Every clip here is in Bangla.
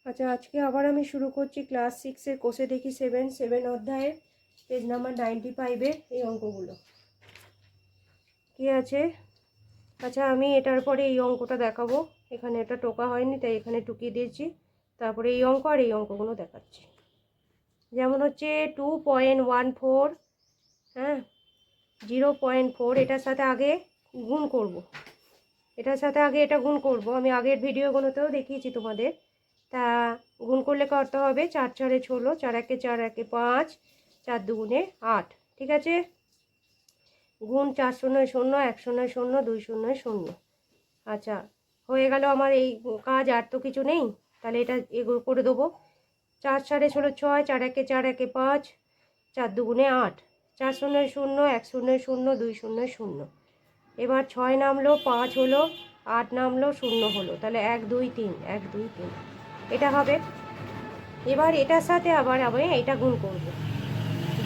আচ্ছা, আজকে আবার আমি শুরু করছি ক্লাস 6-এর কোষে দেখি 7 অধ্যায়ের পেজ নাম্বার 95-এর এই অঙ্কগুলো কি আছে। আচ্ছা, আমি এটার পরে এই অঙ্কটা দেখাবো। এখানে এটা টোকা হয়নি তাই এখানে টুকিয়ে দিয়েছি। তারপরে এই অঙ্ক আর এই অঙ্কগুলো দেখাচ্ছি। যেমন হচ্ছে 2.14, হ্যাঁ 0.4, এটার সাথে আগে গুণ করব। এটার সাথে আগে এটা গুণ করব। আমি আগের ভিডিওগুলোতেও দেখিয়েছি তোমাদের। তা গুণ করলে কত হবে? 4 4 16, 4 1 4 1 5, 4 2 8। ঠিক আছে, গুণ 4 0 0 1 0 0 2 0 0। আচ্ছা, হয়ে গেল আমার এই কাজ। আর তো কিছু নেই, তাহলে এটা এগুলো করে দেবো। 4 4 16 6, 4 1 4 1 5, 4 2 8, 4 0 0 1 0 0 2 0 0। এবার 6 নামলো, 5 হলো, 8 নামলো, 0 হলো। তাহলে 1 2 3 1 2 3 এটা হবে। এবার এটার সাথে আবার আমি এইটা গুণ করব।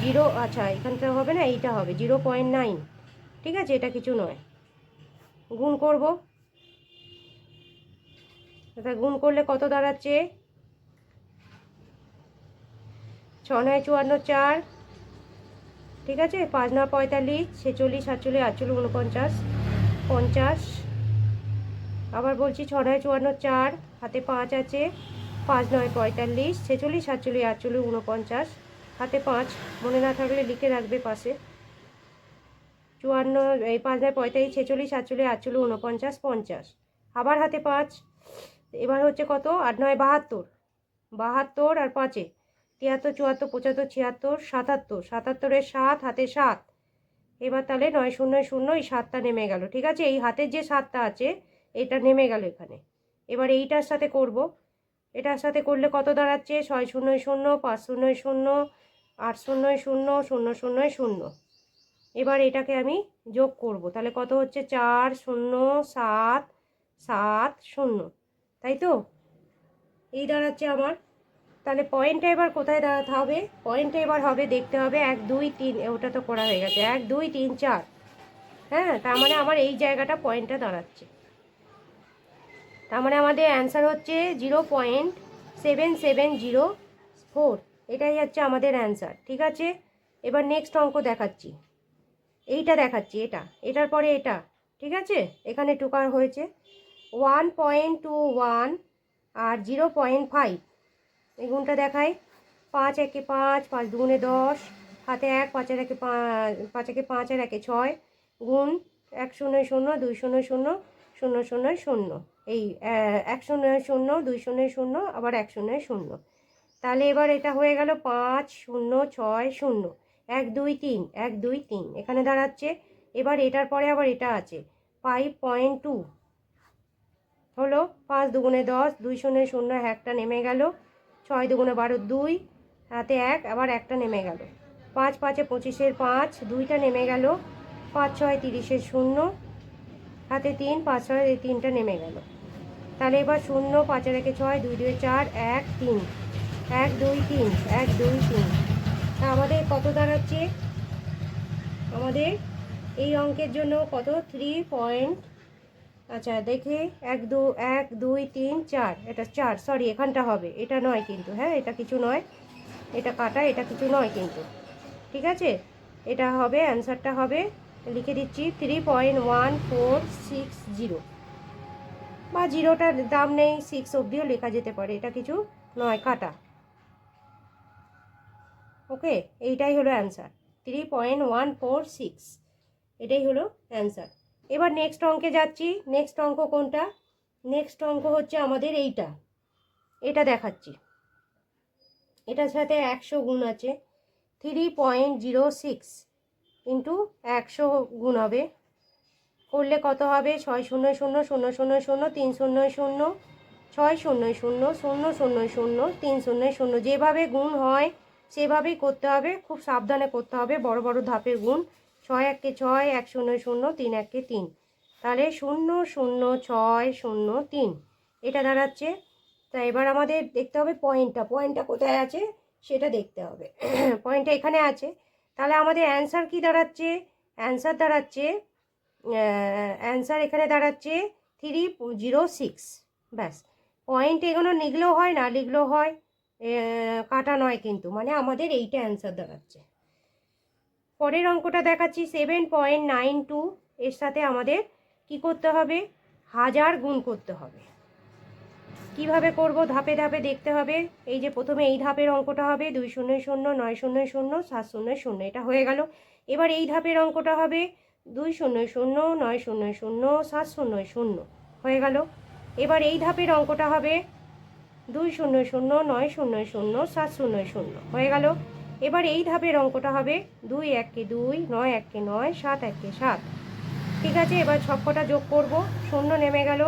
0, আচ্ছা এখানটা হবে না, এইটা হবে 0.9। ঠিক আছে, এটা কিছু নয়, গুণ করব। এটা গুণ করলে কত দাঁড়াচ্ছে? 6 9 54 4। ঠিক আছে, 5 9 45, 46 47 48 49 50। আবার বলছি 6 9 54 4, হাতে 5 আছে, 5 9 45, 46 47 48 49, হাতে 5। মনে না থাকলে লিখে রাখবে পাশে। 54, এই 5 9 45, 46 47 48 49 50, আবার হাতে 5। এবার হচ্ছে কত? 8 9 72, 72 আর 5-এ 73 74 75 76 77, 77-এর 7, হাতে 7। এবার তাহলে 9 0 0, এই 7টা নেমে গেল। ঠিক আছে, এই হাতের যে 7টা আছে এটা নেমে গেল এখানে। এবার এইটার সাথে করব। এটার সাথে করলে কত দাঁড়াচ্ছে? 6 0 0, 5 0 0, 8 0 0 0 0 0। এবার এটাকে আমি যোগ করব। তাহলে কত হচ্ছে? 4 0 7 7 0, তাই তো? এই দাঁড়াচ্ছে আমার। তাহলে পয়েন্টটা এবার কোথায় দাঁড়াতে হবে? পয়েন্টটা এবার হবে, দেখতে হবে 1 2 3, ওটা তো করা হয়ে গেছে। 1 2 3 4, হ্যাঁ, তার মানে আমার এই জায়গাটা পয়েন্টটা দাঁড়াচ্ছে। তার মানে আমাদের অ্যান্সার হচ্ছে 0.7704। এটাই হচ্ছে আমাদের অ্যান্সার। ঠিক আছে, এবার নেক্সট অঙ্ক দেখাচ্ছি। এইটা দেখাচ্ছি, এটার পরে এটা। ঠিক আছে, এখানে টুকার হয়েছে 1.21 আর 0.5। এই গুণটা দেখাই। 5 1 5, 5 2 10, হাতে 1, 5 1 5, 5 1 5 আর 1 6, গুণ 1 0 0 2 0 0 0 0 0। এই 1 0 0 2 0 0, আবার 1 0 0। তাহলে এবার এটা হয়ে গেল 5 0 6 0, 1 2 3 1 2 3 এখানে দাঁড়াচ্ছে। এবার এটার পরে আবার এটা আছে 5.2 হলো। 5 2 10, 2 0 0, একটা নেমে গেল। 6 2 12, 2, হাতে 1, আবার একটা নেমে গেল। 5 5 25-এর 5, 2টা নেমে গেল। 5 6 30-এর 0, হাতে 3, 5 6, এই 3টা নেমে গেল। তাহলে এবার 0 5 আর 1 6, 2 2 4 1 3, 1 2 3 1 2 3। তা আমাদের কত দাঁড়াচ্ছে? আমাদের এই অঙ্কের জন্য কত? 3 পয়েন্ট। আচ্ছা দেখে 1 2 1 2 3 4, এটা 4, সরি এখানটা হবে, এটা নয় কিন্তু, হ্যাঁ এটা কিছু নয়, এটা কাটা, এটা কিছু নয় কিন্তু। ঠিক আছে, এটা হবে, অ্যান্সারটা হবে, লিখে দিচ্ছি 3.1460, বা জিরোটার দাম নেই, 6 অবধিও লেখা যেতে পারে, এটা কিছু নয়, কাটা। ওকে, এইটাই হলো অ্যান্সার, 3.146, এটাই হলো অ্যান্সার। এবার নেক্সট অঙ্কে যাচ্ছি। নেক্সট অঙ্ক কোনটা? নেক্সট অঙ্ক হচ্ছে আমাদের এইটা, এটা দেখাচ্ছি। এটার সাথে 100 গুণ আছে। 3.06 ইন্টু 100 গুণ হবে, করলে কত হবে? 6 0 0 0 0 0 3 0 0, 6 0 0 0 0 0 3 0 0। যেভাবে গুণ হয় সেভাবেই করতে হবে, খুব সাবধানে করতে হবে, বড় বড় ধাপের গুণ। 6 1 6, 1 0 0, 3 1 3, তাহলে 0 0 6 0 3 এটা দাঁড়াচ্ছে। তা এবার আমাদের দেখতে হবে পয়েন্টটা কোথায় আছে সেটা দেখতে হবে। পয়েন্টটা এখানে আছে। তাহলে আমাদের অ্যান্সার কি দাঁড়াচ্ছে? অ্যান্সার দাঁড়াচ্ছে, অ্যান্সার এখানে দাঁড়াচ্ছে 306। ব্যাস, পয়েন্ট এগুলো লিখলেও হয়, না লিখলেও হয়, কাটা নয় কিন্তু, মানে আমাদের এইটা অ্যান্সার দাঁড়াচ্ছে। পরের অঙ্কটা দেখাচ্ছি 7.92, এর সাথে আমাদের কি করতে হবে, 1000 গুণ করতে হবে। কিভাবে করব, ধাপে ধাপে দেখতে হবে। এই যে প্রথমে এই ধাপের অঙ্কটা হবে 2 0 0 9 0 0 7 0 0, এটা হয়ে গেল। এবার এই ধাপের অঙ্কটা হবে 2 0 0 9 0 0 7 0 0, হয়ে গেল। এবার এই ধাপের অঙ্কটা হবে 2 0 0 9 0 0 7 0 0, হয়ে গেল। এবার এই ধাপের অঙ্কটা হবে 2 1 কে 2 9 1 কে 9 7 1 কে 7। ঠিক আছে, এবার সবকটা যোগ করব। 0 নেমে গেল,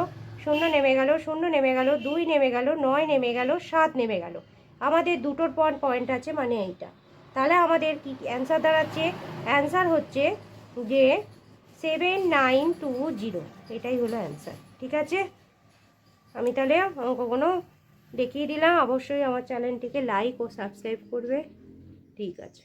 0 নেমে গেল, 0 নেমে গেল, 2 নেমে গেল, 9 নেমে গেল, 7 নেমে গেল। আমাদের দুটোর পয়েন্ট আছে, মানে এইটা। তাহলে আমাদের কি অ্যান্সার দাঁড়াচ্ছে, অ্যান্সার হচ্ছে যে 7920, এটাই হলো অ্যান্সার। ঠিক আছে, আমি তাহলে অঙ্কগুলো দেখিয়ে দিলাম। অবশ্যই আমার চ্যানেলটিকে লাইক ও সাবস্ক্রাইব করবে। ঠিক আছে।